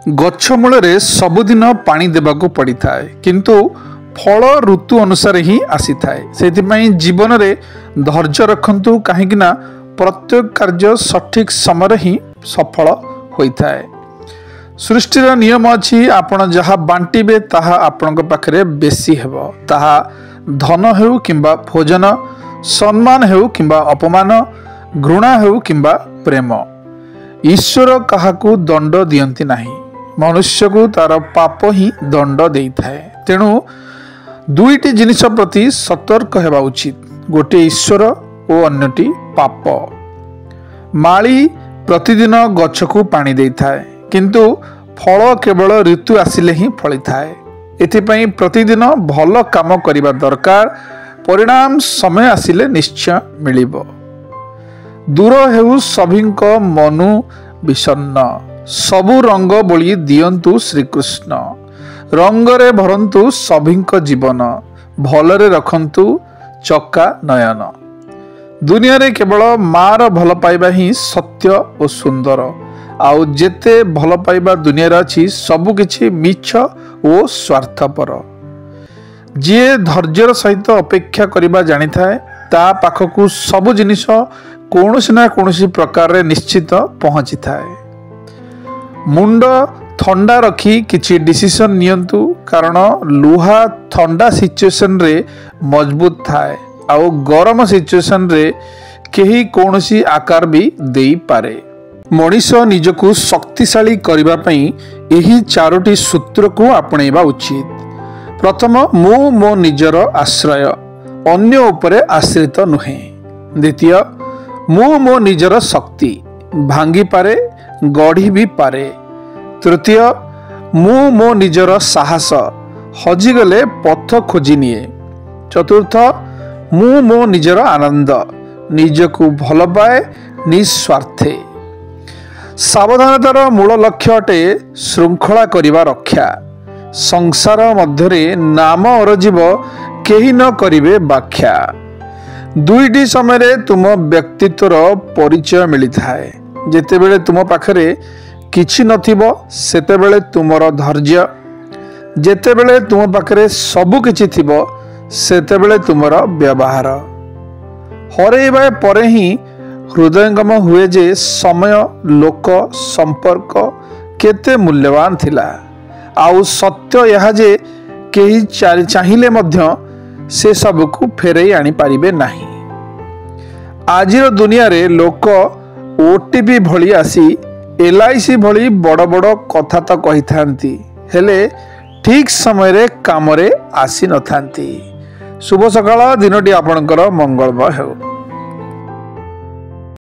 गछ मूल सबुदिन पानी देवाक पड़ी था किंतु फल ऋतु अनुसार ही आसी थाए से जीवन में धैर्य रखंतु कहीं प्रत्येक कार्य सठिक समय ही सफल होता है। सृष्टिर नियम अच्छी आपण जहाँ बांटिबे ताहा आपण पाखरे बेसी हेब ताहा धन हेउ किंबा भोजन सम्मान हेउ किंबा अपमान घृणा हेउ किंबा प्रेम। ईश्वर काहाकू दंड दियंती नाही मनुष्य को तार पाप ही दंड देइथाए। तेणु दुईटी जिनिष प्रति सतर्क हेबा उचित गोटे ईश्वर और अन्यटी पाप। माली प्रतिदिन गछ को पानी देइथाए किंतु फल केवल ऋतु आसिले ही फली थाए। एथिपाई प्रतिदिन भल काम करिबा दरकार परिणाम समय आसिले निश्चय मिलिबो। दूर हेउ सभिंक मनु विषन्न सबु रंग बोली दियंतु श्रीकृष्ण। रंगरे भरंतु सभिंक जीवन भलरे रखंतु चक्का नयन। दुनिया रे केवल मार भल पाइबा ही सत्य और सुंदर आउ जेते भल पाइबा दुनिया रे अछि सबु किछि मिछ और स्वार्थपर। जी धैर्यर सहित अपेक्षा करिबा जानि थाए ता पाखकू सबु जिनिष कौनसी ना कौनसी प्रकार रे निश्चित पहुंची थाए। मुंड ठंडा रखी किछि डिसीजन नियंतु कारण लुहा ठंडा सिचुएशन रे मजबूत थाए आउ गरम सिचुएशन रे केही कौनसी आकार भी देई पारे। मनीष निजको शक्तिशाली करिबा पई एही चारोटी सूत्र को आपणेबा उचित। प्रथम मु मो निजर आश्रय अन्य उपरे आश्रित नुहे। द्वितीय मु मो निजर शक्ति भांगी पारे गढ़ी भी पारे। तृतीय मु मो निजर साहस हजिगले पथ खोजी निए। चतुर्थ मु मो निजर आनंद निजको भल पाए निस्वार्थे। सावधानतार मूल लक्ष्य अटे श्रृंखला करिबा रक्षा। संसार मध्यरे नाम अरजीव केही न करिवे व्याख्या। दुईटी समय तुम व्यक्तित्वर परिचय मिली थाए। जेतेबेले तुम पाखरे किछि नथिबो सेतेबेले तुमर धैर्य जेतेबेले तुम पाखरे सबु किछि थिबो सेतेबेले तुमर व्यवहार। हरेइबा परे ही हृदयंगम हुए जे समय लोक संपर्क केते मूल्यवान थिला आउ सत्य यह जे केही चाहिले मध्य से सब को फेरई आनी पारिबे नाही। आजिर दुनिया रे लोक ओटीपी भली आसी LIC भली बड़ बड़ कथा तो कही थांती हेले ठीक समय रे काम रे आसी न थांती। शुभ सकाळ दिनटी आपणकर मंगलमय हेउ।